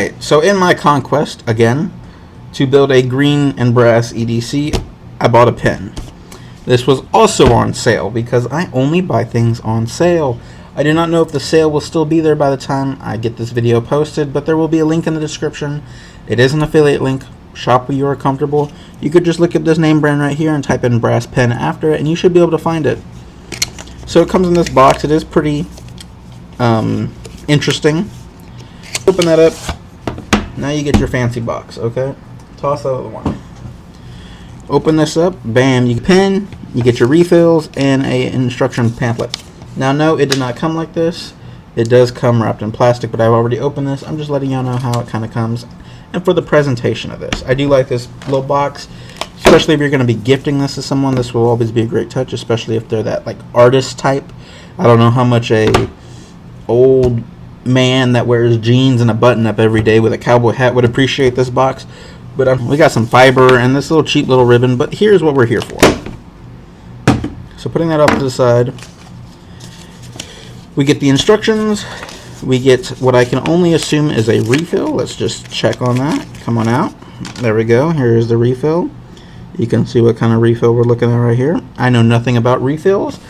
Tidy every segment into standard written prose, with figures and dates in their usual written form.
Alright, so in my conquest, again, to build a green and brass EDC, I bought a pen. This was also on sale because I only buy things on sale. I do not know if the sale will still be there by the time I get this video posted, but there will be a link in the description. It is an affiliate link. Shop where you are comfortable. You could just look up this name brand right here and type in brass pen after it, and you should be able to find it. So it comes in this box. It is pretty interesting. Open that up. Now you get your fancy box, okay? Toss that other one. Open this up. Bam, you get a pen, you get your refills, and an instruction pamphlet. Now, no, it did not come like this. It does come wrapped in plastic, but I've already opened this. I'm just letting y'all know how it kind of comes. And for the presentation of this, I do like this little box, especially if you're going to be gifting this to someone. This will always be a great touch, especially if they're that like artist type. I don't know how much a old man that wears jeans and a button up every day with a cowboy hat would appreciate this box, but we got some fiber and this little cheap little ribbon. But here's what we're here for. So putting that off to the side, we get the instructions. We get what I can only assume is a refill. Let's just check on that. Come on out. There we go. Here's the refill. You can see what kind of refill we're looking at right here. I know nothing about refills.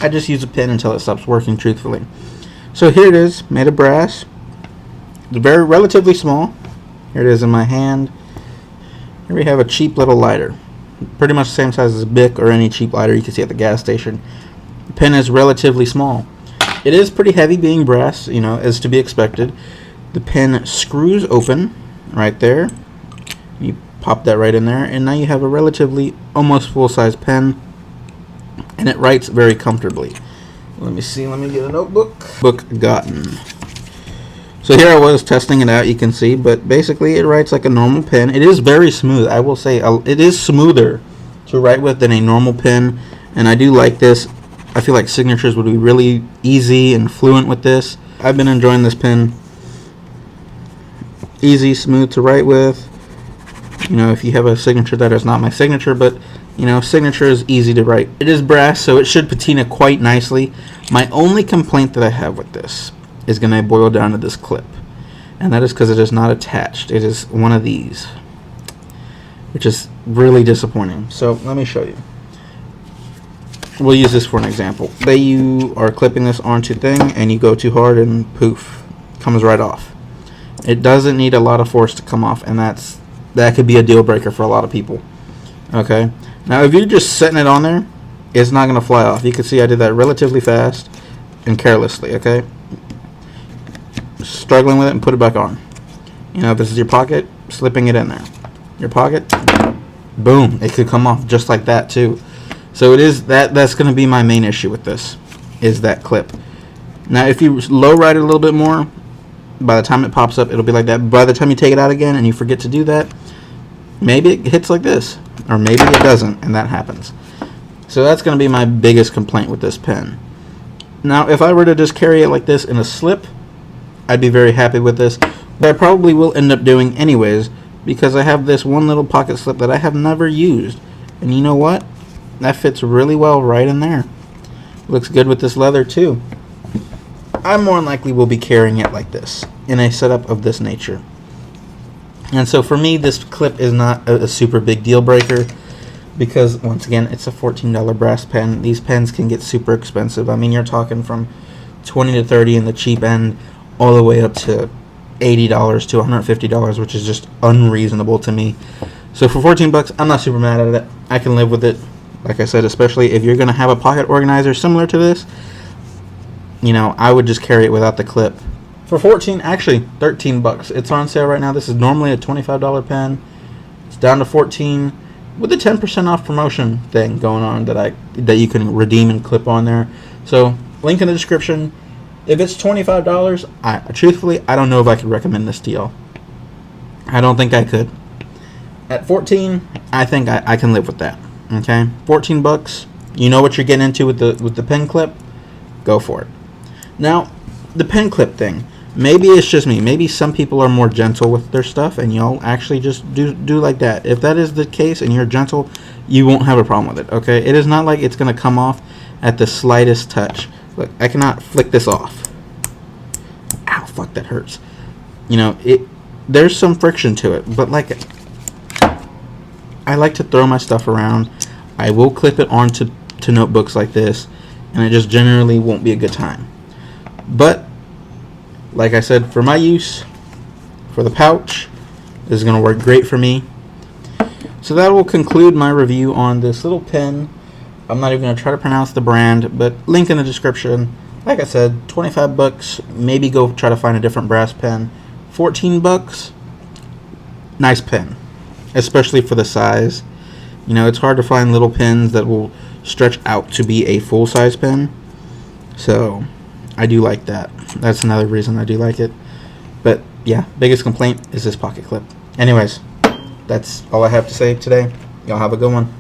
I just use a pen until it stops working, truthfully. So here it is, made of brass. It's very relatively small. Here it is in my hand. Here we have a cheap little lighter. Pretty much the same size as a Bic or any cheap lighter you can see at the gas station. The pen is relatively small. It is pretty heavy, being brass, you know, as to be expected. The pen screws open right there. You pop that right in there, and now you have a relatively almost full-size pen, and it writes very comfortably. Let me see. Let me get a notebook. Book gotten. So here I was testing it out. You can see, but basically it writes like a normal pen. It is very smooth. I will say it is smoother to write with than a normal pen, and I do like this. I feel like signatures would be really easy and fluent with this. I've been enjoying this pen. Easy, smooth to write with. You know, if you have a signature that is not my signature, but you know, signature is easy to write. It is brass, so it should patina quite nicely. My only complaint that I have with this is going to boil down to this clip, and that is because it is not attached. It is one of these, which is really disappointing. So let me show you. We'll use this for an example. Say you are clipping this onto thing and you go too hard and poof, comes right off. It doesn't need a lot of force to come off, and that could be a deal breaker for a lot of people. Okay, now if you're just setting it on there, it's not going to fly off. You can see I did that relatively fast and carelessly. Okay, struggling with it and put it back on. You know, if this is your pocket, slipping it in there. Your pocket, boom, it could come off just like that too. So it is that's going to be my main issue with this, is that clip. Now if you low ride it a little bit more, by the time it pops up, it'll be like that. By the time you take it out again and you forget to do that, maybe it hits like this, or maybe it doesn't, and that happens. So that's going to be my biggest complaint with this pen. Now if I were to just carry it like this in a slip, I'd be very happy with this, but I probably will end up doing anyways, because I have this one little pocket slip that I have never used, and you know what? That fits really well right in there. Looks good with this leather too. I more than likely will be carrying it like this in a setup of this nature. And so for me, this clip is not a super big deal breaker, because once again, it's a $14 brass pen. These pens can get super expensive. I mean, you're talking from $20 to $30 in the cheap end, all the way up to $80 to $150, which is just unreasonable to me. So for 14 bucks, I'm not super mad at it. I can live with it. Like I said, especially if you're going to have a pocket organizer similar to this, you know, I would just carry it without the clip. For 14, actually 13 bucks. It's on sale right now. This is normally a $25 pen. It's down to 14 with a 10% off promotion thing going on that you can redeem and clip on there. So, link in the description. If it's $25, truthfully, I don't know if I could recommend this to y'all. I don't think I could. At 14, I think I can live with that. Okay, 14 bucks. You know what you're getting into with the pen clip. Go for it. Now, the pen clip thing. Maybe it's just me. Maybe some people are more gentle with their stuff, and y'all actually just do like that. If that is the case, and you're gentle, you won't have a problem with it. Okay, it is not like it's gonna come off at the slightest touch. Look, I cannot flick this off. Ow, fuck, that hurts. You know, there's some friction to it, but like, I like to throw my stuff around. I will clip it onto notebooks like this, and it just generally won't be a good time. But like I said, for my use, for the pouch, this is going to work great for me. So that will conclude my review on this little pen. I'm not even going to try to pronounce the brand, but link in the description. Like I said, 25 bucks. Maybe go try to find a different brass pen. 14 bucks. Nice pen, especially for the size. You know, it's hard to find little pens that will stretch out to be a full-size pen. So I do like that. That's another reason I do like it. But yeah, biggest complaint is this pocket clip. Anyways, that's all I have to say today. Y'all have a good one.